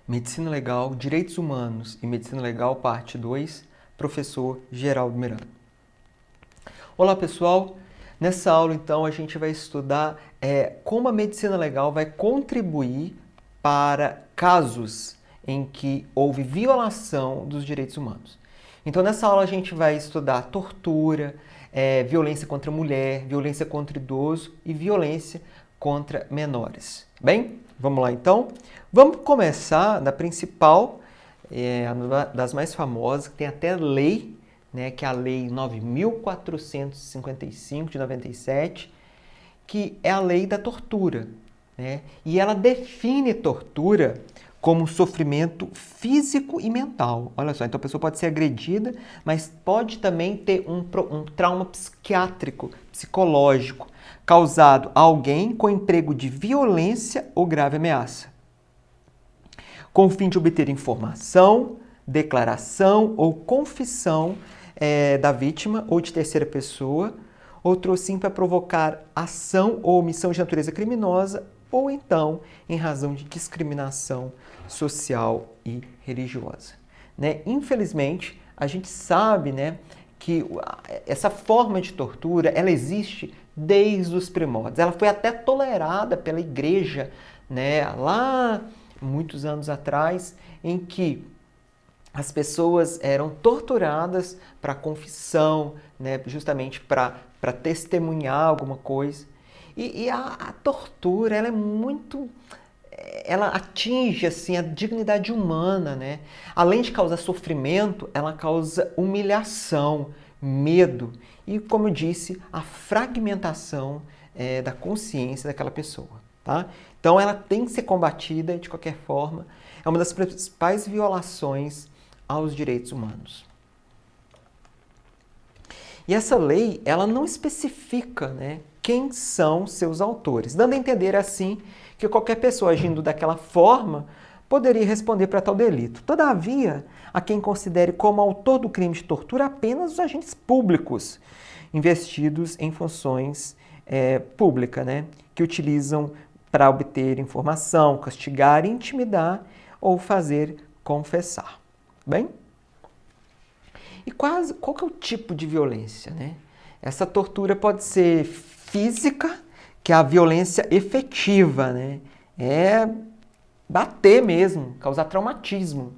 Medicina Legal, Direitos Humanos e Medicina Legal, parte 2, professor Geraldo Miranda. Olá pessoal, nessa aula então a gente vai estudar como a medicina legal vai contribuir para casos em que houve violação dos direitos humanos. Então nessa aula a gente vai estudar tortura, violência contra a mulher, violência contra idoso e violência contra menores. Bem, vamos lá então? Vamos começar da principal, das mais famosas, que tem até lei, né, que é a Lei 9.455 de 97, que é a lei da tortura, né? E ela define tortura como sofrimento físico e mental. Olha só, então a pessoa pode ser agredida, mas pode também ter um trauma psiquiátrico, psicológico, causado a alguém com emprego de violência ou grave ameaça, com o fim de obter informação, declaração ou confissão da vítima ou de terceira pessoa, outro sim para provocar ação ou omissão de natureza criminosa, ou então em razão de discriminação social e religiosa. Né? Infelizmente, a gente sabe, né, que essa forma de tortura ela existe desde os primórdios. Ela foi até tolerada pela igreja, né, lá muitos anos atrás, em que as pessoas eram torturadas para confissão, né, justamente para testemunhar alguma coisa. E a tortura, ela é muito... ela atinge assim, a dignidade humana, né? Além de causar sofrimento, ela causa humilhação, medo e, como eu disse, a fragmentação da consciência daquela pessoa. Tá? Então ela tem que ser combatida de qualquer forma. É uma das principais violações aos direitos humanos. E essa lei, ela não especifica, né, quem são seus autores, dando a entender assim que qualquer pessoa agindo daquela forma poderia responder para tal delito. Todavia, há quem considere como autor do crime de tortura apenas os agentes públicos investidos em funções públicas, né, que utilizam para obter informação, castigar, intimidar ou fazer confessar. Bem? E qual que é o tipo de violência, né? Essa tortura pode ser física, que é a violência efetiva, né? É bater mesmo, causar traumatismo.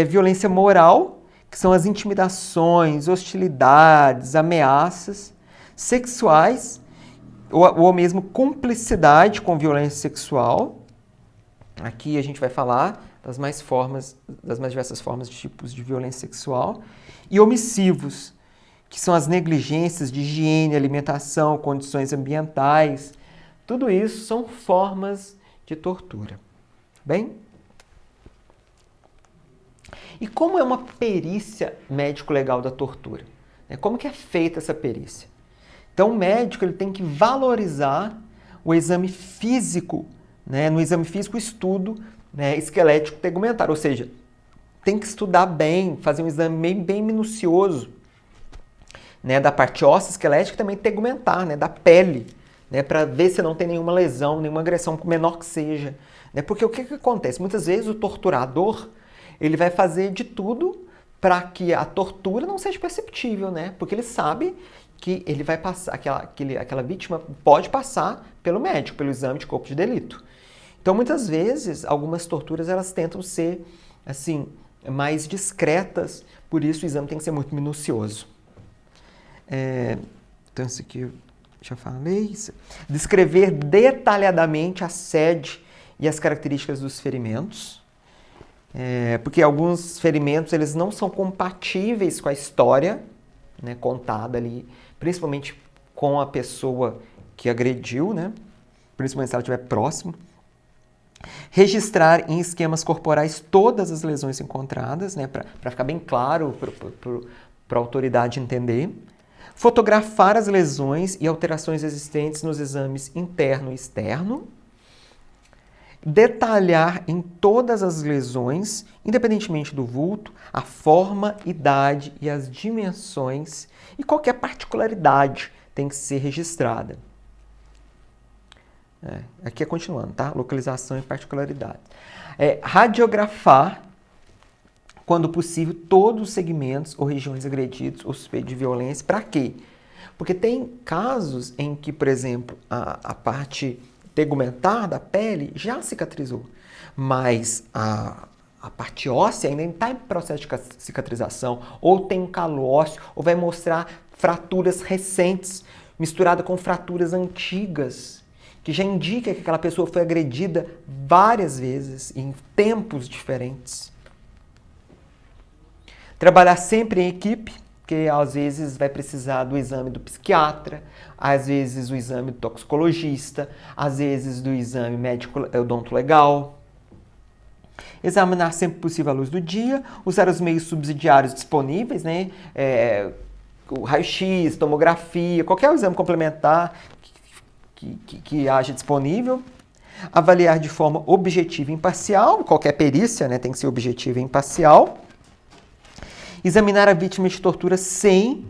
Violência moral, que são as intimidações, hostilidades, ameaças sexuais, ou mesmo cumplicidade com violência sexual. Aqui a gente vai falar das mais diversas formas de tipos de violência sexual. E omissivos, que são as negligências de higiene, alimentação, condições ambientais. Tudo isso são formas de tortura. Bem? E como é uma perícia médico-legal da tortura? Como que é feita essa perícia? Então o médico ele tem que valorizar o exame físico, né? No exame físico o estudo, né, esquelético tegumentar, ou seja, tem que estudar bem, fazer um exame bem minucioso, né, da parte óssea esquelética e também tegumentar, né, da pele, né, para ver se não tem nenhuma lesão, nenhuma agressão, por menor que seja. Né, porque o que acontece? Muitas vezes o torturador ele vai fazer de tudo para que a tortura não seja perceptível, né, porque ele sabe que ele vai passar, aquela vítima pode passar pelo médico, pelo exame de corpo de delito. Então, muitas vezes, algumas torturas elas tentam ser assim, mais discretas, por isso o exame tem que ser muito minucioso. Então, isso aqui eu já falei. Descrever detalhadamente a sede e as características dos ferimentos, porque alguns ferimentos eles não são compatíveis com a história, né, contada ali, principalmente com a pessoa que agrediu, né, principalmente se ela estiver próximo. Registrar em esquemas corporais todas as lesões encontradas, né, para ficar bem claro para a autoridade entender. Fotografar as lesões e alterações existentes nos exames interno e externo. Detalhar em todas as lesões, independentemente do vulto, a forma, idade e as dimensões, e qualquer particularidade tem que ser registrada. Aqui é continuando, tá? Localização e particularidade. Radiografar, quando possível, todos os segmentos ou regiões agredidos ou suspeitos de violência. Para quê? Porque tem casos em que, por exemplo, a parte tegumentar da pele já cicatrizou, mas a parte óssea ainda está em processo de cicatrização, ou tem um calo ósseo, ou vai mostrar fraturas recentes, misturada com fraturas antigas, que já indica que aquela pessoa foi agredida várias vezes, em tempos diferentes. Trabalhar sempre em equipe, porque às vezes vai precisar do exame do psiquiatra, às vezes do exame do toxicologista, às vezes do exame médico odontolegal. Examinar sempre possível a luz do dia, usar os meios subsidiários disponíveis, né? O raio-x, tomografia, qualquer exame complementar que haja disponível. Avaliar de forma objetiva e imparcial, qualquer perícia, né, tem que ser objetiva e imparcial. Examinar a vítima de tortura sem,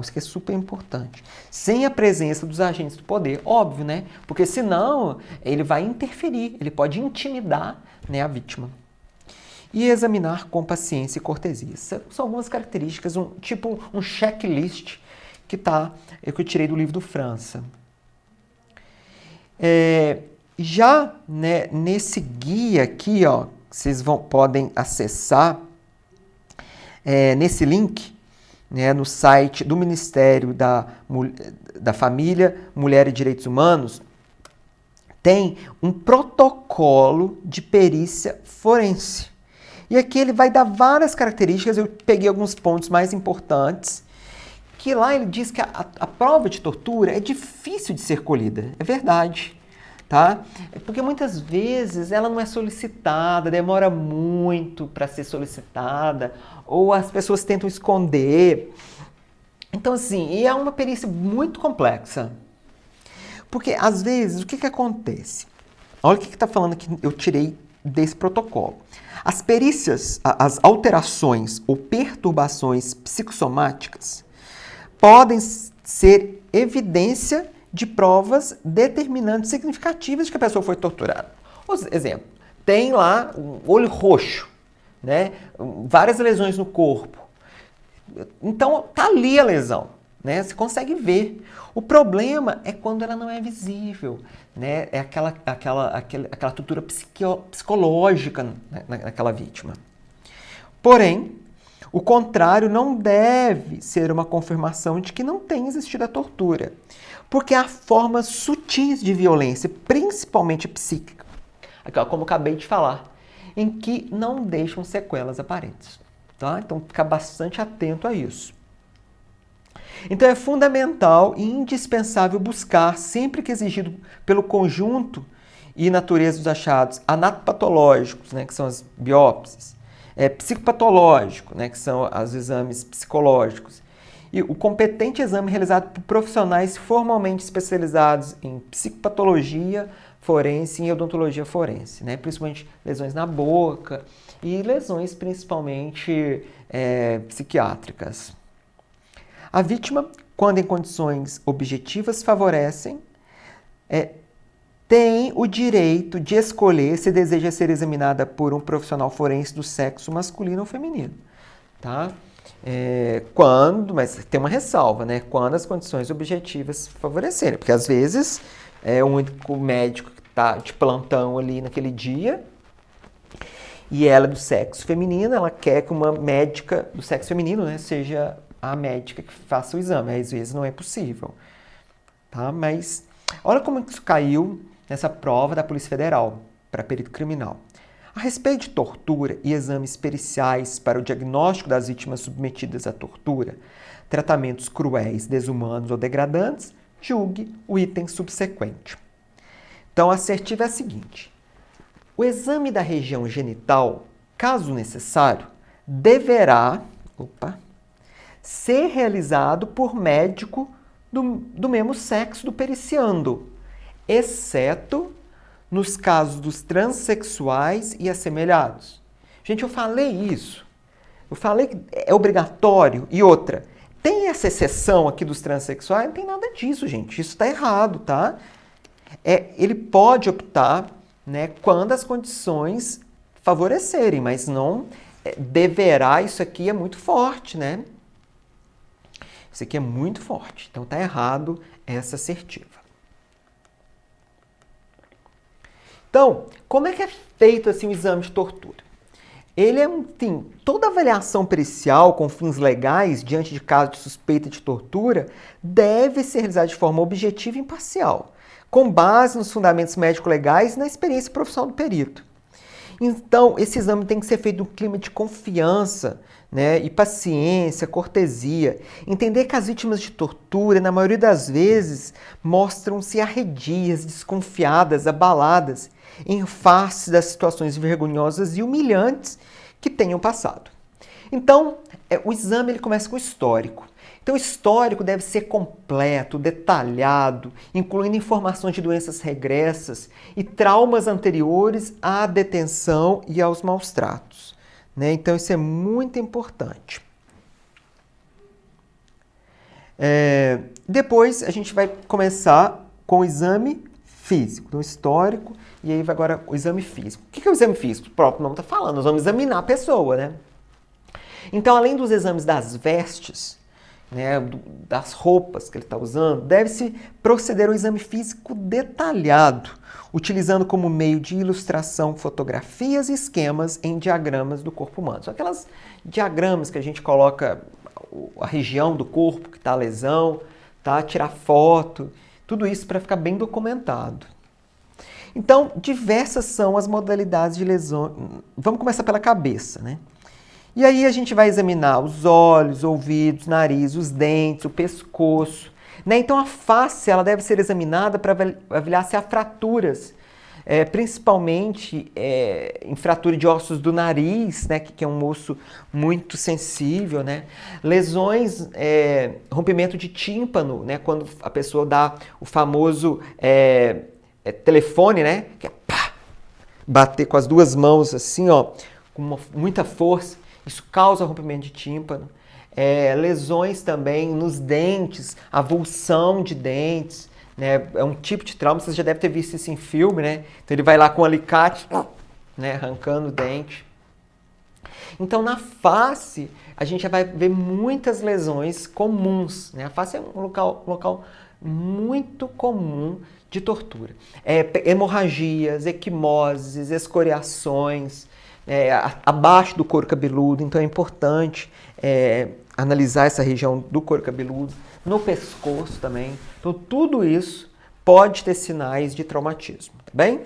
isso que é super importante, sem a presença dos agentes do poder, óbvio, né? Porque senão ele vai interferir, ele pode intimidar, né, a vítima. E examinar com paciência e cortesia. São algumas características, tipo um checklist que eu tirei do livro do França. Já, né, nesse guia aqui, vocês podem acessar nesse link, né, no site do Ministério da Família, Mulher e Direitos Humanos, tem um protocolo de perícia forense. E aqui ele vai dar várias características, eu peguei alguns pontos mais importantes, que lá ele diz que a prova de tortura é difícil de ser colhida. É verdade, tá? Porque muitas vezes ela não é solicitada, demora muito para ser solicitada, ou as pessoas tentam esconder. Então, assim, é uma perícia muito complexa. Porque, às vezes, o que acontece? Olha o que está falando que eu tirei desse protocolo. As perícias, as alterações ou perturbações psicossomáticas podem ser evidência de provas determinantes significativas de que a pessoa foi torturada. Por exemplo, tem lá um olho roxo, né? Várias lesões no corpo. Então, tá ali a lesão, né? Você consegue ver. O problema é quando ela não é visível, né? É aquela tortura psicológica naquela vítima. Porém, o contrário não deve ser uma confirmação de que não tem existido a tortura, porque há formas sutis de violência, principalmente psíquica, como eu acabei de falar, em que não deixam sequelas aparentes. Tá? Então, ficar bastante atento a isso. Então, é fundamental e indispensável buscar, sempre que exigido pelo conjunto e natureza dos achados anatopatológicos, né, que são as biópsias, psicopatológico, né, que são os exames psicológicos, e o competente exame realizado por profissionais formalmente especializados em psicopatologia forense e em odontologia forense, né, principalmente lesões na boca e lesões principalmente psiquiátricas. A vítima, quando em condições objetivas favorecem, tem o direito de escolher se deseja ser examinada por um profissional forense do sexo masculino ou feminino. Tá? Mas tem uma ressalva, né? Quando as condições objetivas favorecerem, porque às vezes é o único médico que está de plantão ali naquele dia e ela é do sexo feminino, ela quer que uma médica do sexo feminino, né, seja a médica que faça o exame. Às vezes não é possível. Tá? Mas olha como isso caiu nessa prova da Polícia Federal para perito criminal. A respeito de tortura e exames periciais para o diagnóstico das vítimas submetidas à tortura, tratamentos cruéis, desumanos ou degradantes, julgue o item subsequente. Então, a assertiva é a seguinte: o exame da região genital, caso necessário, deverá ser realizado por médico do mesmo sexo do periciando, exceto nos casos dos transexuais e assemelhados. Gente, eu falei isso. Eu falei que é obrigatório. E outra, tem essa exceção aqui dos transexuais? Não tem nada disso, gente. Isso está errado, tá? ele pode optar, né, quando as condições favorecerem, mas não deverá, isso aqui é muito forte, né? Isso aqui é muito forte, então tá errado essa assertiva. Então, como é que é feito assim o exame de tortura? Ele é enfim, toda avaliação pericial com fins legais diante de caso de suspeita de tortura deve ser realizada de forma objetiva e imparcial, com base nos fundamentos médico-legais e na experiência profissional do perito. Então, esse exame tem que ser feito num clima de confiança, né, e paciência, cortesia. Entender que as vítimas de tortura, na maioria das vezes, mostram-se arredias, desconfiadas, abaladas, em face das situações vergonhosas e humilhantes que tenham passado. Então, o exame ele começa com o histórico. Então, o histórico deve ser completo, detalhado, incluindo informações de doenças regressas e traumas anteriores à detenção e aos maus tratos, né? Então, isso é muito importante. Depois, a gente vai começar com o exame físico, então histórico, e aí vai agora o exame físico. O que é o exame físico? O próprio nome está falando, nós vamos examinar a pessoa, né? Então, além dos exames das vestes, né, das roupas que ele está usando, deve-se proceder ao exame físico detalhado, utilizando como meio de ilustração fotografias e esquemas em diagramas do corpo humano. São aquelas diagramas que a gente coloca a região do corpo que está a lesão, tá? Tirar foto, tudo isso para ficar bem documentado. Então, diversas são as modalidades de lesão. Vamos começar pela cabeça, né? E aí a gente vai examinar os olhos, ouvidos, nariz, os dentes, o pescoço, né? Então a face ela deve ser examinada para avaliar se há fraturas, principalmente em fratura de ossos do nariz, né? Que é um osso muito sensível, né? Lesões, rompimento de tímpano, né? Quando a pessoa dá o famoso telefone, né? Que é pá, bater com as duas mãos assim, ó, com muita força. Isso causa rompimento de tímpano. Lesões também nos dentes, avulsão de dentes, né? É um tipo de trauma, você já deve ter visto isso em filme, né? Então ele vai lá com um alicate, né? Arrancando o dente. Então na face, a gente já vai ver muitas lesões comuns, né? A face é um local muito comum de tortura. Hemorragias, equimoses, escoriações, abaixo do couro cabeludo, então é importante analisar essa região do couro cabeludo, no pescoço também. Então tudo isso pode ter sinais de traumatismo, tá bem?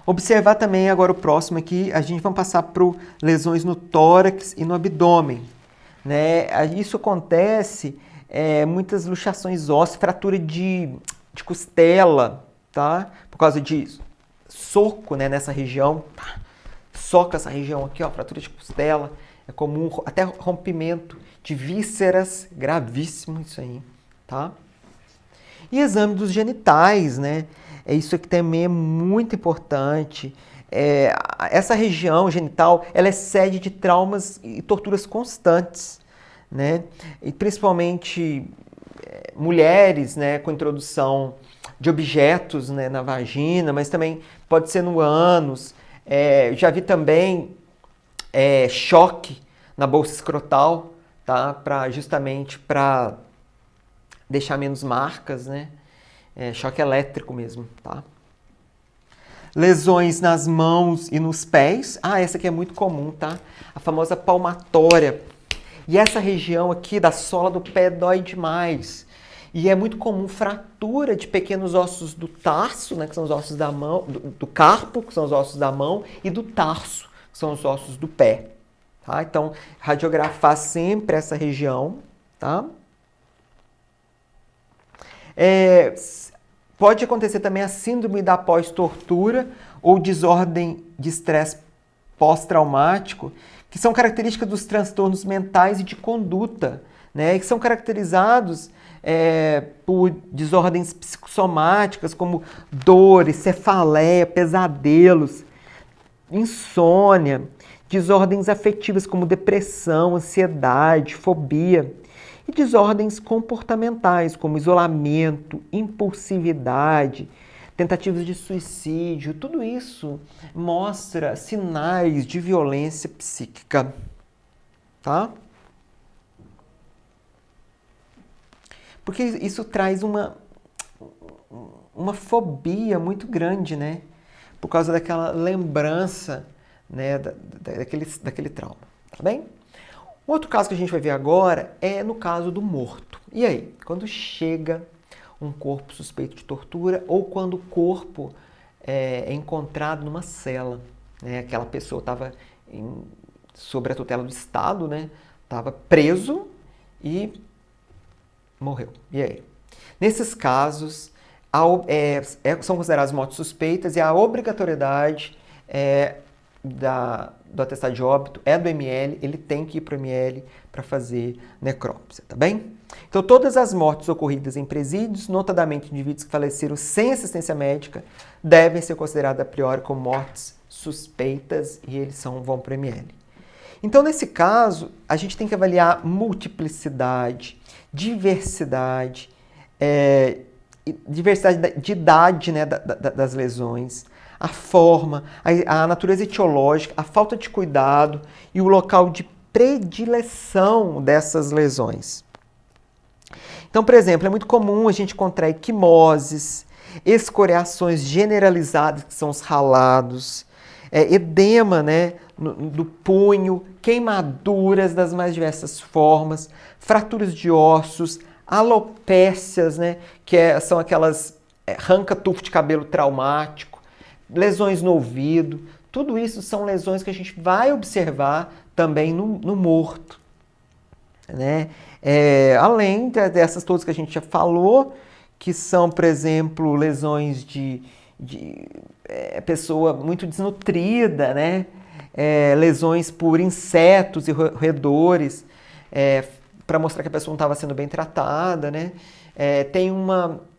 Observar também agora o próximo aqui, a gente vai passar para lesões no tórax e no abdômen, né? Isso acontece, muitas luxações ósseas, fratura de costela, tá? Por causa de soco, né, nessa região, soca essa região aqui, ó, fratura de costela, é comum, até rompimento de vísceras, gravíssimo isso aí, tá? E exame dos genitais, né? Isso aqui também é muito importante. Essa região genital, ela é sede de traumas e torturas constantes, né? E principalmente mulheres, né, com introdução de objetos, né, na vagina, mas também pode ser no ânus. Já vi também choque na bolsa escrotal, tá? Justamente para deixar menos marcas, né? Choque elétrico mesmo, tá? Lesões nas mãos e nos pés. Essa aqui é muito comum, tá? A famosa palmatória. E essa região aqui da sola do pé dói demais. E é muito comum fratura de pequenos ossos do tarso, né, que são os ossos da mão, do carpo, que são os ossos da mão, e do tarso, que são os ossos do pé. Tá? Então, radiografar sempre essa região. Tá? Pode acontecer também a síndrome da pós-tortura ou desordem de estresse pós-traumático, que são características dos transtornos mentais e de conduta, né, que são caracterizados por desordens psicossomáticas como dores, cefaleia, pesadelos, insônia, desordens afetivas como depressão, ansiedade, fobia, e desordens comportamentais, como isolamento, impulsividade, tentativas de suicídio. Tudo isso mostra sinais de violência psíquica, tá? Porque isso traz uma fobia muito grande, né? Por causa daquela lembrança, né, daquele trauma, tá bem? Outro caso que a gente vai ver agora é no caso do morto. E aí? Quando chega um corpo suspeito de tortura ou quando o corpo é encontrado numa cela, né? Aquela pessoa estava sob a tutela do Estado, né? Estava preso e morreu. E aí? Nesses casos, são consideradas mortes suspeitas e a obrigatoriedade do atestado de óbito é do ML, ele tem que ir para o ML para fazer necrópsia, tá bem? Então, todas as mortes ocorridas em presídios, notadamente indivíduos que faleceram sem assistência médica, devem ser consideradas a priori como mortes suspeitas e eles vão para o ML. Então, nesse caso, a gente tem que avaliar multiplicidade, diversidade de idade, né, das lesões, a forma, a natureza etiológica, a falta de cuidado e o local de predileção dessas lesões. Então, por exemplo, é muito comum a gente encontrar equimoses, escoriações generalizadas, que são os ralados, edema, né, do punho, queimaduras das mais diversas formas, fraturas de ossos, alopécias, né, são aquelas arranca-tufo de cabelo traumático, lesões no ouvido. Tudo isso são lesões que a gente vai observar também no morto, né? Além dessas todas que a gente já falou, que são, por exemplo, lesões de pessoa muito desnutrida, né? Lesões por insetos e roedores, para mostrar que a pessoa não estava sendo bem tratada, né? Tem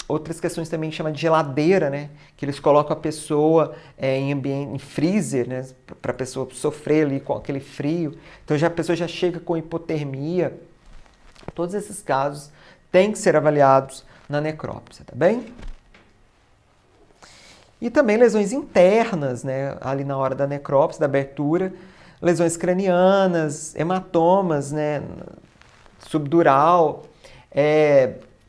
outras questões também que chama de geladeira, né? Que eles colocam a pessoa em freezer, né? Para a pessoa sofrer ali com aquele frio. Então a pessoa já chega com hipotermia. Todos esses casos têm que ser avaliados na necrópsia, tá bem? E também lesões internas, né? Ali na hora da necrópsia, da abertura, lesões cranianas, hematomas, né? Subdural,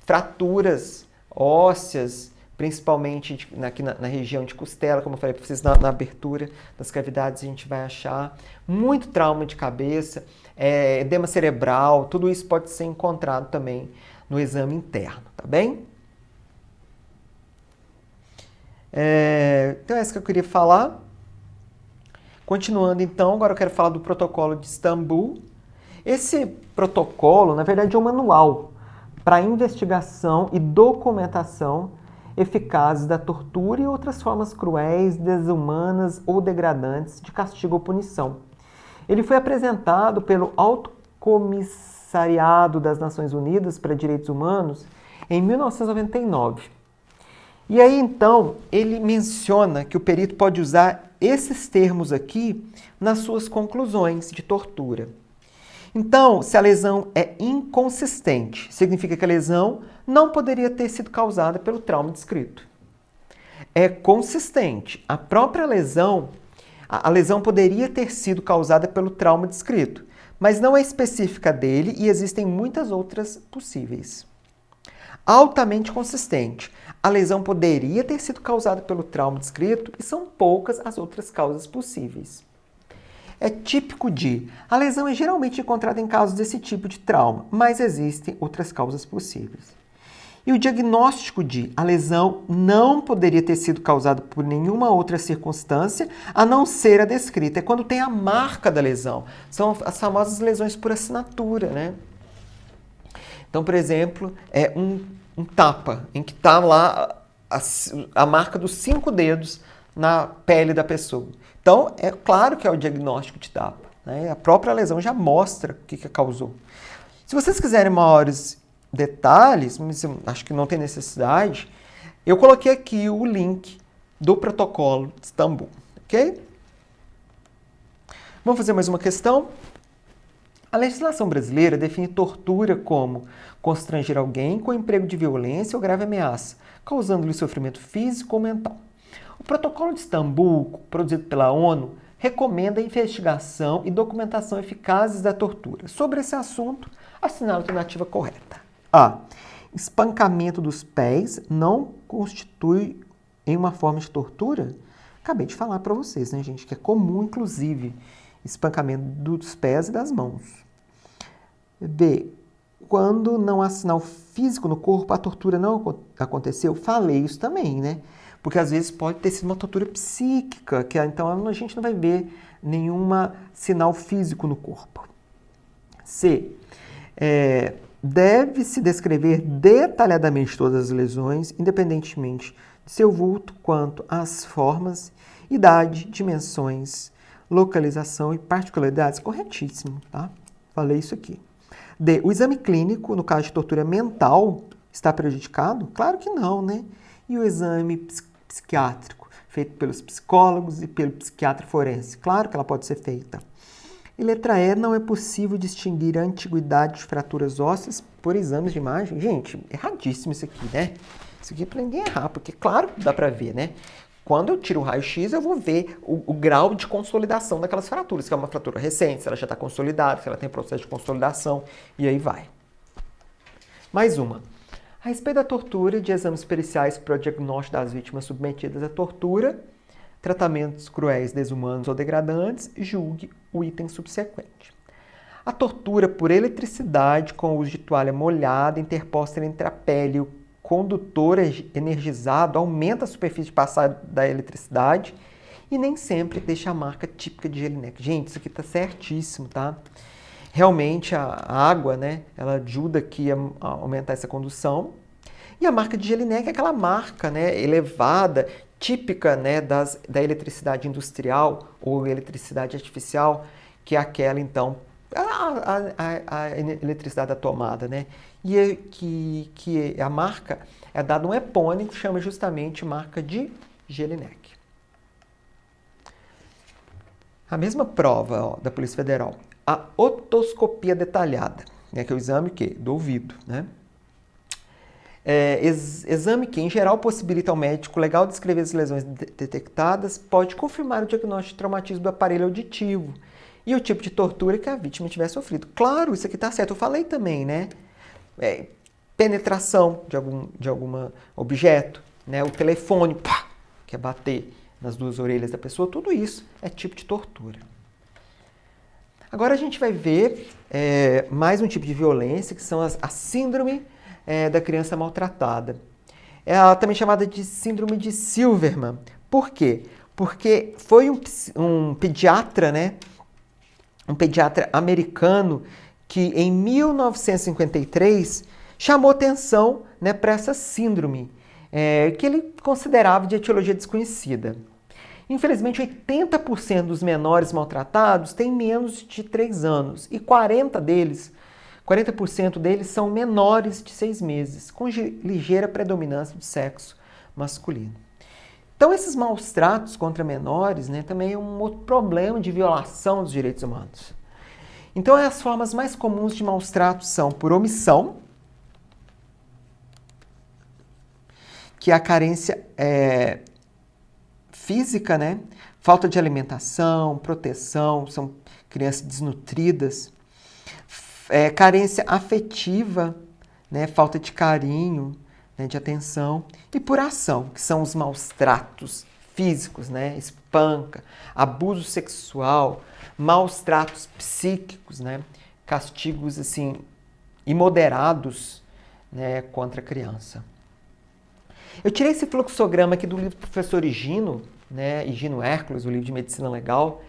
fraturas ósseas, principalmente aqui na região de costela, como eu falei para vocês, na abertura das cavidades a gente vai achar. Muito trauma de cabeça, edema cerebral, tudo isso pode ser encontrado também no exame interno, tá bem? Então é isso que eu queria falar. Continuando então, agora eu quero falar do protocolo de Istambul. Esse protocolo, na verdade, é um manual para investigação e documentação eficazes da tortura e outras formas cruéis, desumanas ou degradantes de castigo ou punição. Ele foi apresentado pelo Alto Comissariado das Nações Unidas para Direitos Humanos em 1999. E aí, então, ele menciona que o perito pode usar esses termos aqui nas suas conclusões de tortura. Então, se a lesão é inconsistente, significa que a lesão não poderia ter sido causada pelo trauma descrito. É consistente. A própria lesão, a lesão poderia ter sido causada pelo trauma descrito, mas não é específica dele e existem muitas outras possíveis. Altamente consistente. A lesão poderia ter sido causada pelo trauma descrito e são poucas as outras causas possíveis. É típico de... A lesão é geralmente encontrada em casos desse tipo de trauma, mas existem outras causas possíveis. E o diagnóstico de... A lesão não poderia ter sido causada por nenhuma outra circunstância, a não ser a descrita. É quando tem a marca da lesão. São as famosas lesões por assinatura, né? Então, por exemplo, é um tapa, em que está lá a marca dos 5 dedos na pele da pessoa. Então, é claro que é o diagnóstico de tapa, né? A própria lesão já mostra o que causou. Se vocês quiserem maiores detalhes, mas eu acho que não tem necessidade, eu coloquei aqui o link do protocolo de Istambul, ok? Vamos fazer mais uma questão? A legislação brasileira define tortura como constranger alguém com emprego de violência ou grave ameaça, causando-lhe sofrimento físico ou mental. O Protocolo de Istambul, produzido pela ONU, recomenda a investigação e documentação eficazes da tortura. Sobre esse assunto, assinale a alternativa correta. A. Espancamento dos pés não constitui em uma forma de tortura? Acabei de falar para vocês, né, gente, que é comum, inclusive, espancamento dos pés e das mãos. B. Quando não há sinal físico no corpo, a tortura não aconteceu? Falei isso também, né? Porque às vezes pode ter sido uma tortura psíquica, que então a gente não vai ver nenhum sinal físico no corpo. C. Deve-se descrever detalhadamente todas as lesões, independentemente de seu vulto, quanto às formas, idade, dimensões, localização e particularidades. Corretíssimo, tá? Falei isso aqui. D. O exame clínico, no caso de tortura mental, está prejudicado? Claro que não, né? E o exame psiquiátrico, feito pelos psicólogos e pelo psiquiatra forense? Claro que ela pode ser feita. E letra E, não é possível distinguir a antiguidade de fraturas ósseas por exames de imagem. Gente, erradíssimo isso aqui, né? Isso aqui é para ninguém errar, porque claro que dá para ver, né? Quando eu tiro o raio-x, eu vou ver o grau de consolidação daquelas fraturas, se é uma fratura recente, se ela já está consolidada, se ela tem processo de consolidação, e aí vai. Mais uma. A respeito da tortura, de exames periciais para o diagnóstico das vítimas submetidas à tortura, tratamentos cruéis, desumanos ou degradantes, julgue o item subsequente. A tortura por eletricidade com o uso de toalha molhada interposta entre a pele e o condutor energizado aumenta a superfície de passagem da eletricidade e nem sempre deixa a marca típica de Jelinek. Gente, isso aqui está certíssimo, tá? Realmente a água, né, ela ajuda aqui a aumentar essa condução. E a marca de Jelinek é aquela marca, né, elevada, típica, né, da eletricidade industrial ou eletricidade artificial, que é aquela, então, a eletricidade da tomada, né? E que a marca é dada um epônimo que chama justamente marca de Jelinek. A mesma prova, ó, da Polícia Federal. A otoscopia detalhada, né, que é o exame do ouvido, né? Exame que, em geral, possibilita ao médico legal descrever as lesões detectadas, pode confirmar o diagnóstico de traumatismo do aparelho auditivo e o tipo de tortura que a vítima tiver sofrido. Claro, isso aqui está certo, eu falei também, né? Penetração de algum objeto, né? O telefone, pá, que é bater nas duas orelhas da pessoa, tudo isso é tipo de tortura. Agora a gente vai ver mais um tipo de violência, que são a síndrome da criança maltratada. É também chamada de síndrome de Silverman. Por quê? Porque foi um pediatra, né? Um pediatra americano que em 1953 chamou atenção, né, para essa síndrome, que ele considerava de etiologia desconhecida. Infelizmente, 80% dos menores maltratados têm menos de 3 anos e 40% deles são menores de 6 meses, com ligeira predominância do sexo masculino. Então, esses maus tratos contra menores, né, também é um outro problema de violação dos direitos humanos. Então, as formas mais comuns de maus tratos são por omissão, que é a carência física, né? Falta de alimentação, proteção, são crianças desnutridas. Carência afetiva, né? Falta de carinho, né? De atenção. E por ação, que são os maus tratos físicos, né? Espanca, abuso sexual, maus tratos psíquicos, né? Castigos assim imoderados, né? Contra a criança. Eu tirei esse fluxograma aqui do livro do professor Higino, né, Higino Hércules, o livro de medicina legal,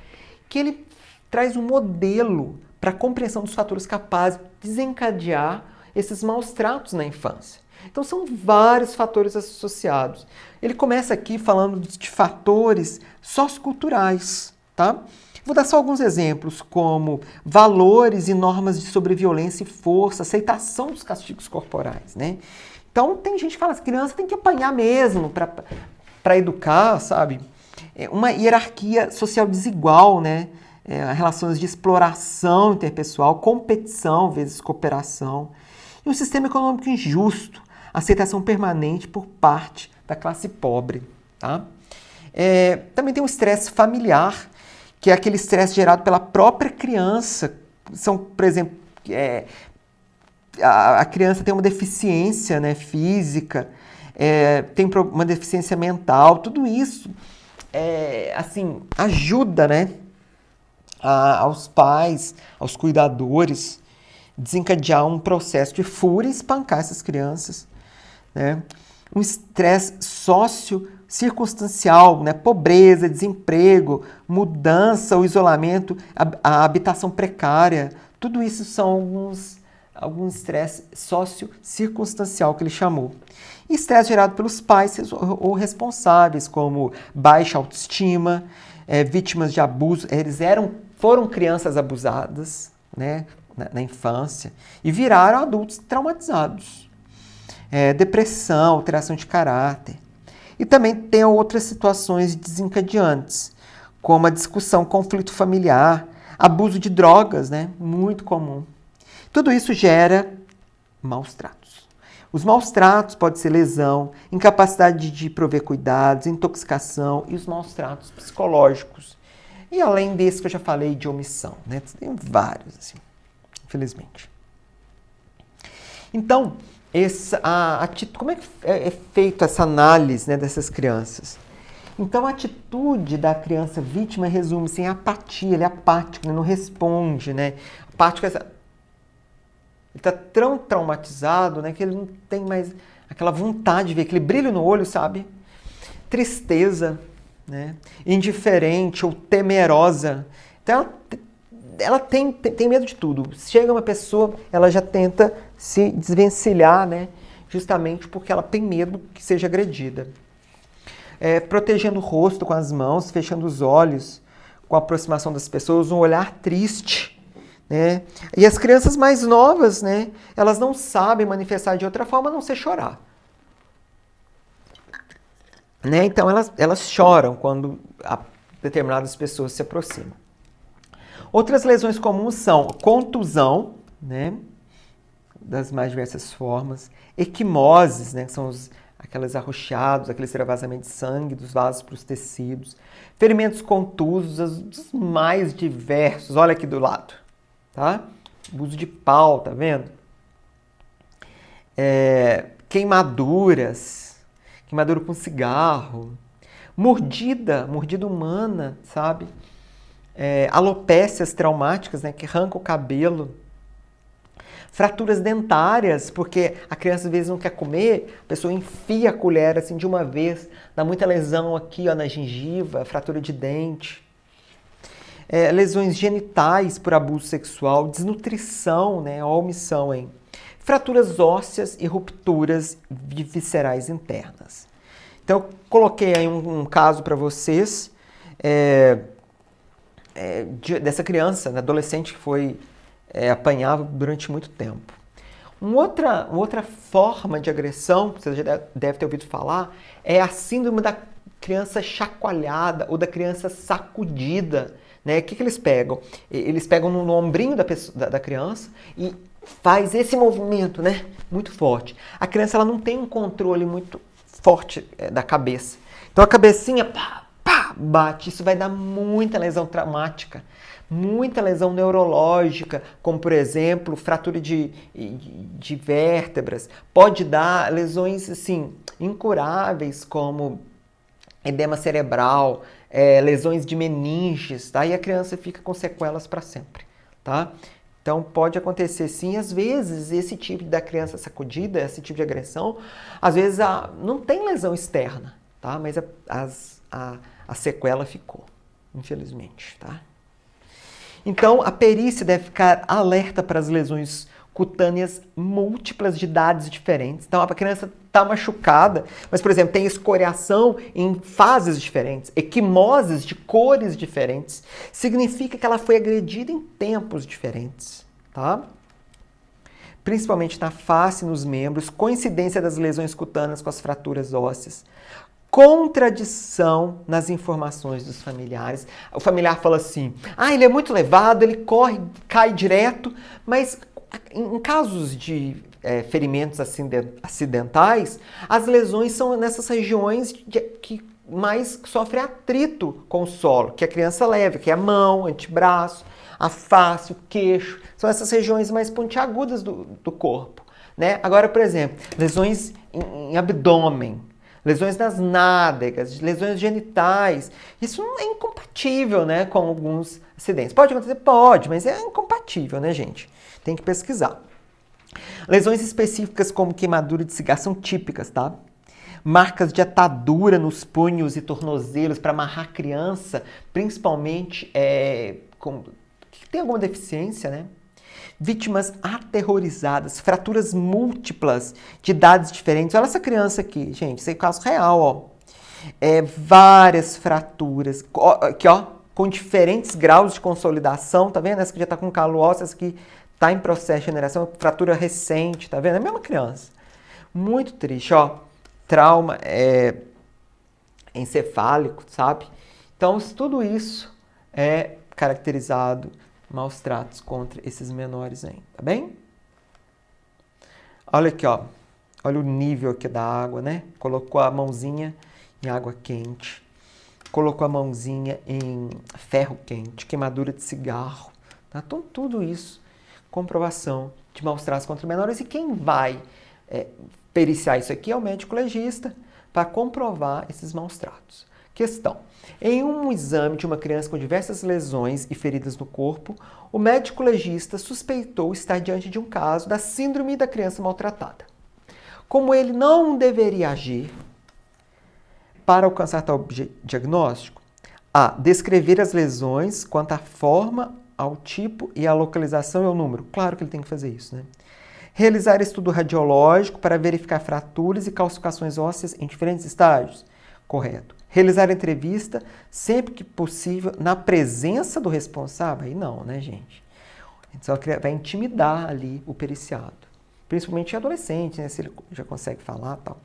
que ele traz um modelo para a compreensão dos fatores capazes de desencadear esses maus tratos na infância. Então são vários fatores associados. Ele começa aqui falando de fatores socioculturais, tá? Vou dar só alguns exemplos, como valores e normas de sobreviolência e força, aceitação dos castigos corporais, né? Então, tem gente que fala que criança tem que apanhar mesmo para educar, sabe? Uma hierarquia social desigual, né? relações de exploração interpessoal, competição vezes cooperação, e um sistema econômico injusto, aceitação permanente por parte da classe pobre. Tá? Também tem um estresse familiar, que é aquele estresse gerado pela própria criança. São, por exemplo, a criança tem uma deficiência, né, física, tem uma deficiência mental, tudo isso assim, ajuda, né, aos pais, aos cuidadores, desencadear um processo de fúria e espancar essas crianças. Né? Um estresse circunstancial, né? Pobreza, desemprego, mudança, o isolamento, a habitação precária, tudo isso são alguns estresse socio-circunstancial que ele chamou. E estresse gerado pelos pais ou responsáveis, como baixa autoestima, vítimas de abuso, eles foram crianças abusadas, né, na infância e viraram adultos traumatizados. Depressão, alteração de caráter. E também tem outras situações desencadeantes, como a discussão, conflito familiar, abuso de drogas, né? Muito comum. Tudo isso gera maus tratos. Os maus tratos podem ser lesão, incapacidade de prover cuidados, intoxicação e os maus tratos psicológicos. E além desse que eu já falei de omissão, né? Tem vários, assim, infelizmente. Então, como é que é feita essa análise, né, dessas crianças? Então, a atitude da criança vítima resume-se em apatia, ele é apático, né, não responde, né? Apático, ele está tão traumatizado, né, que ele não tem mais aquela vontade de ver, aquele brilho no olho, sabe? Tristeza, né? Indiferente ou temerosa. Então, ela tem medo de tudo. Chega uma pessoa, ela já tenta se desvencilhar, né? Justamente porque ela tem medo que seja agredida. Protegendo o rosto com as mãos, fechando os olhos com a aproximação das pessoas, um olhar triste, né? E as crianças mais novas, né? Elas não sabem manifestar de outra forma a não ser chorar. Né? Então elas choram quando determinadas pessoas se aproximam. Outras lesões comuns são contusão, né, das mais diversas formas, equimoses, né, que são aqueles arroxeados, aquele extravasamento de sangue dos vasos para os tecidos, ferimentos contusos, os mais diversos, olha aqui do lado, tá? Uso de pau, tá vendo? Queimadura com cigarro, mordida humana, sabe? Alopécias traumáticas, né, que arrancam o cabelo, fraturas dentárias, porque a criança às vezes não quer comer, a pessoa enfia a colher assim de uma vez, dá muita lesão aqui, ó, na gengiva, fratura de dente, lesões genitais por abuso sexual, desnutrição, né, ou omissão, fraturas ósseas e rupturas viscerais internas. Então eu coloquei aí um caso para vocês, dessa criança, né, adolescente que foi apanhado durante muito tempo. Uma outra forma de agressão, você já deve ter ouvido falar, é a síndrome da criança chacoalhada ou da criança sacudida. Né? O que eles pegam? Eles pegam no ombrinho da criança e faz esse movimento, né, muito forte. A criança ela não tem um controle muito forte da cabeça. Então a cabecinha bate, isso vai dar muita lesão traumática, muita lesão neurológica, como por exemplo, fratura de vértebras, pode dar lesões assim, incuráveis, como edema cerebral, lesões de meninges, tá? E a criança fica com sequelas para sempre, tá? Então pode acontecer sim, às vezes esse tipo da criança sacudida, esse tipo de agressão, às vezes não tem lesão externa, tá? Mas a sequela ficou, infelizmente, tá? Então, a perícia deve ficar alerta para as lesões cutâneas múltiplas de idades diferentes. Então, a criança está machucada, mas, por exemplo, tem escoriação em fases diferentes, equimoses de cores diferentes. Significa que ela foi agredida em tempos diferentes, tá? Principalmente na face e nos membros, coincidência das lesões cutâneas com as fraturas ósseas, contradição nas informações dos familiares. O familiar fala assim, ele é muito levado, ele corre, cai direto, mas em casos de ferimentos acidentais, as lesões são nessas regiões que mais sofrem atrito com o solo, que a criança leva, que é a mão, antebraço, a face, o queixo, são essas regiões mais pontiagudas do corpo, né? Agora, por exemplo, lesões em abdômen, lesões nas nádegas, lesões genitais, isso não é incompatível, né, com alguns acidentes. Pode acontecer? Pode, mas é incompatível, né, gente? Tem que pesquisar. Lesões específicas como queimadura de cigarro são típicas, tá? Marcas de atadura nos punhos e tornozelos para amarrar a criança, principalmente que tem alguma deficiência, né? Vítimas aterrorizadas, fraturas múltiplas de idades diferentes. Olha essa criança aqui, gente, esse é o caso real, ó. Várias fraturas, aqui, ó, com diferentes graus de consolidação, tá vendo? Essa aqui já tá com calo ósseo, essa aqui tá em processo de generação, fratura recente, tá vendo? É a mesma criança. Muito triste, ó. Trauma encefálico, sabe? Então, tudo isso é caracterizado maus tratos contra esses menores aí, tá bem? Olha aqui, ó. Olha o nível aqui da água, né? Colocou a mãozinha em água quente. Colocou a mãozinha em ferro quente, queimadura de cigarro. Tá? Então, tudo isso, comprovação de maus tratos contra menores. E quem vai periciar isso aqui é o médico legista para comprovar esses maus tratos. Questão. Em um exame de uma criança com diversas lesões e feridas no corpo, o médico legista suspeitou estar diante de um caso da síndrome da criança maltratada. Como ele não deveria agir para alcançar tal diagnóstico? A. Descrever as lesões quanto à forma, ao tipo e à localização e ao número. Claro que ele tem que fazer isso, né? Realizar estudo radiológico para verificar fraturas e calcificações ósseas em diferentes estágios. Correto. Realizar entrevista sempre que possível na presença do responsável. Aí não, né, gente? Então vai intimidar ali o periciado. Principalmente adolescente, né? Se ele já consegue falar e tal.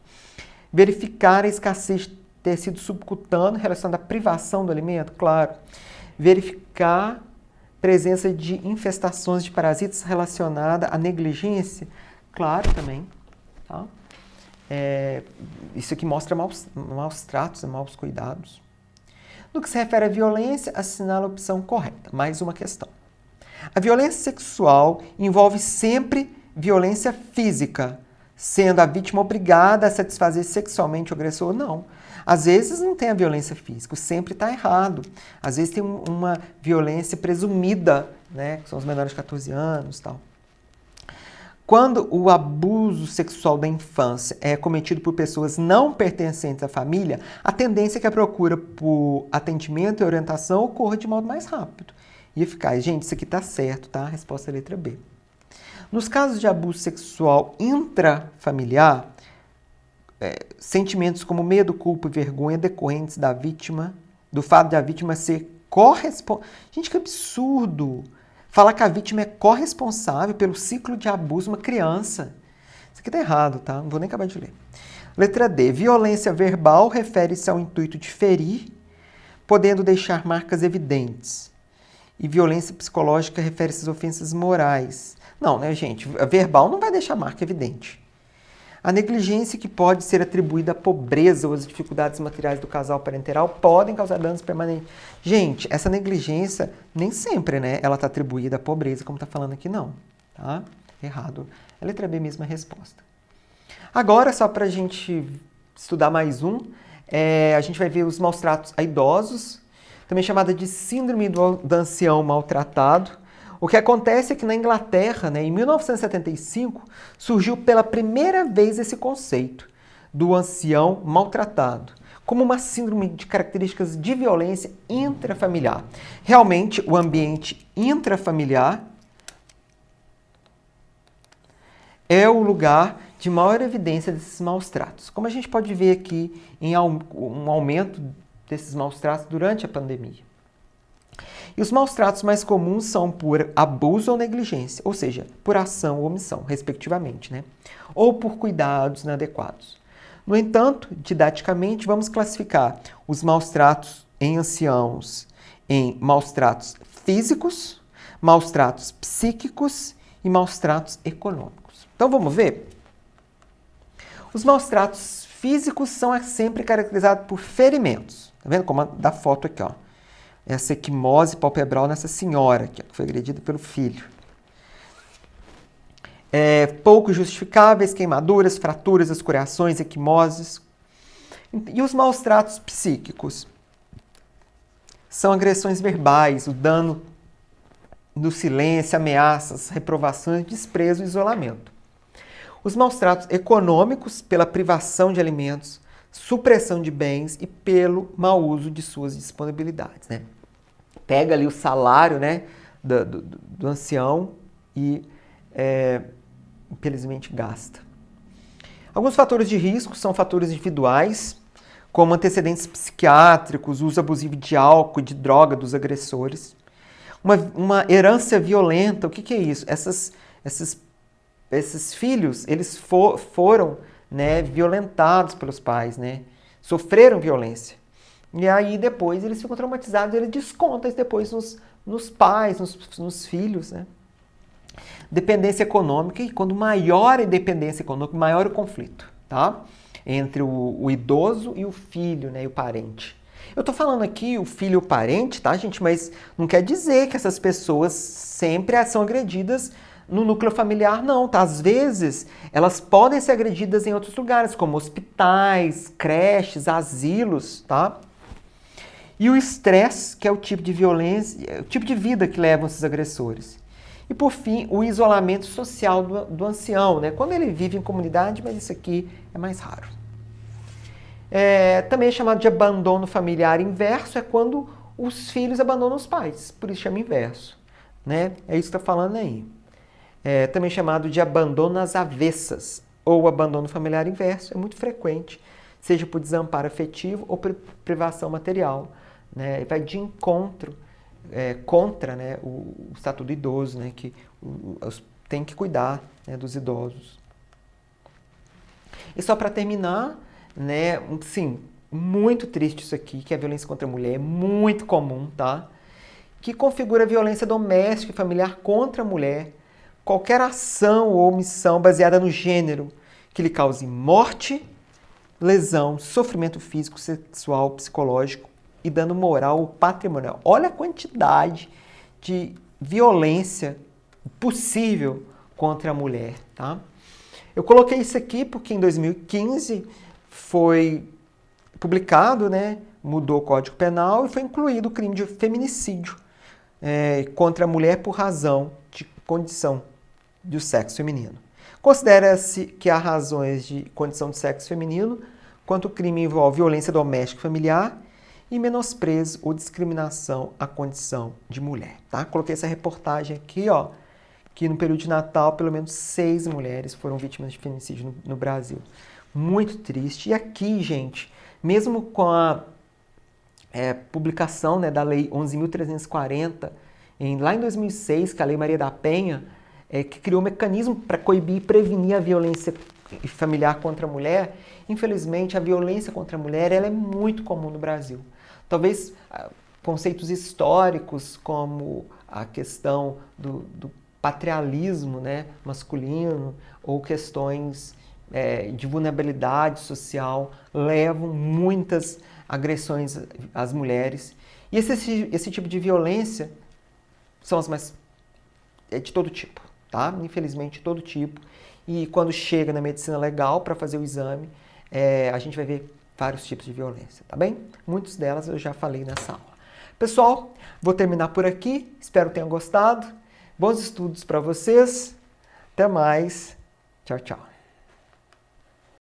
Verificar a escassez de tecido subcutâneo relacionado à privação do alimento, claro. Verificar presença de infestações de parasitas relacionada à negligência, claro também, tá? Isso aqui mostra maus tratos e maus cuidados. No que se refere à violência, assinala a opção correta. Mais uma questão. A violência sexual envolve sempre violência física, sendo a vítima obrigada a satisfazer sexualmente o agressor? Não. Às vezes não tem a violência física, sempre está errado. Às vezes tem uma violência presumida, né, que são os menores de 14 anos e tal. Quando o abuso sexual da infância é cometido por pessoas não pertencentes à família, a tendência é que a procura por atendimento e orientação ocorra de modo mais rápido e eficaz. Gente, isso aqui está certo, tá? A resposta é a letra B. Nos casos de abuso sexual intrafamiliar, sentimentos como medo, culpa e vergonha decorrentes da vítima, do fato de a vítima ser corresponsável. Gente, que absurdo! Falar que a vítima é corresponsável pelo ciclo de abuso de uma criança. Isso aqui tá errado, tá? Não vou nem acabar de ler. Letra D. Violência verbal refere-se ao intuito de ferir, podendo deixar marcas evidentes. E violência psicológica refere-se às ofensas morais. Não, né, gente? A verbal não vai deixar marca evidente. A negligência que pode ser atribuída à pobreza ou às dificuldades materiais do casal parenteral podem causar danos permanentes. Gente, essa negligência nem sempre, né, ela está atribuída à pobreza, como está falando aqui, não. Tá? Errado. A letra B mesma é a resposta. Agora, só para a gente estudar mais um, a gente vai ver os maus tratos a idosos, também chamada de síndrome do ancião maltratado. O que acontece é que na Inglaterra, né, em 1975, surgiu pela primeira vez esse conceito do ancião maltratado, como uma síndrome de características de violência intrafamiliar. Realmente, o ambiente intrafamiliar é o lugar de maior evidência desses maus tratos, como a gente pode ver aqui em um aumento desses maus tratos durante a pandemia. E os maus tratos mais comuns são por abuso ou negligência, ou seja, por ação ou omissão, respectivamente, né? Ou por cuidados inadequados. No entanto, didaticamente, vamos classificar os maus tratos em anciãos em maus tratos físicos, maus tratos psíquicos e maus tratos econômicos. Então vamos ver? Os maus tratos físicos são sempre caracterizados por ferimentos. Tá vendo como da foto aqui, ó? Essa equimose palpebral nessa senhora aqui, que foi agredida pelo filho. Pouco justificáveis, queimaduras, fraturas, escoriações, equimoses. E os maus tratos psíquicos? São agressões verbais, o dano do silêncio, ameaças, reprovações, desprezo e isolamento. Os maus tratos econômicos, pela privação de alimentos, supressão de bens e pelo mau uso de suas disponibilidades. Né? Pega ali o salário, né, do ancião e, infelizmente, gasta. Alguns fatores de risco são fatores individuais, como antecedentes psiquiátricos, uso abusivo de álcool e de droga dos agressores. Uma herança violenta, o que é isso? Esses filhos, eles foram, né, violentados pelos pais, né? Sofreram violência. E aí depois eles ficam traumatizados, eles descontam isso depois nos pais, nos filhos, né? Dependência econômica, e quando maior a dependência econômica, maior o conflito, tá? Entre o idoso e o filho, né, e o parente. Eu tô falando aqui o filho e o parente, tá, gente? Mas não quer dizer que essas pessoas sempre são agredidas no núcleo familiar, não, tá? Às vezes, elas podem ser agredidas em outros lugares, como hospitais, creches, asilos, tá? E o estresse, que é o tipo de violência, o tipo de vida que levam esses agressores. E, por fim, o isolamento social do ancião, né? Quando ele vive em comunidade, mas isso aqui é mais raro. Também é chamado de abandono familiar inverso, é quando os filhos abandonam os pais, por isso chama inverso, né? É isso que está falando aí. Também chamado de abandono às avessas, ou abandono familiar inverso, é muito frequente, seja por desamparo afetivo ou por privação material, né? Vai de encontro contra, né, o estatuto do idoso, né, que tem que cuidar, né, dos idosos. E só para terminar, né, sim, muito triste isso aqui, que a violência contra a mulher é muito comum, tá? Que configura a violência doméstica e familiar contra a mulher, qualquer ação ou omissão baseada no gênero que lhe cause morte, lesão, sofrimento físico, sexual, psicológico e dano moral ou patrimonial. Olha a quantidade de violência possível contra a mulher, tá? Eu coloquei isso aqui porque em 2015 foi publicado, né, mudou o Código Penal e foi incluído o crime de feminicídio contra a mulher por razão de condição do sexo feminino. Considera-se que há razões de condição de sexo feminino quando o crime envolve violência doméstica e familiar e menosprezo ou discriminação à condição de mulher. Tá? Coloquei essa reportagem aqui, ó, que no período de Natal, pelo menos 6 mulheres foram vítimas de feminicídio no Brasil. Muito triste. E aqui, gente, mesmo com a publicação, né, da Lei 11.340, lá em 2006, que é a Lei Maria da Penha, que criou um mecanismo para coibir e prevenir a violência familiar contra a mulher, infelizmente a violência contra a mulher ela é muito comum no Brasil. Talvez conceitos históricos como a questão do patriarcalismo, né, masculino ou questões de vulnerabilidade social levam muitas agressões às mulheres. E esse tipo de violência são as mais de todo tipo, tá? Infelizmente, de todo tipo. E quando chega na medicina legal para fazer o exame, a gente vai ver vários tipos de violência, tá bem? Muitas delas eu já falei nessa aula. Pessoal, vou terminar por aqui. Espero que tenham gostado. Bons estudos para vocês. Até mais. Tchau, tchau.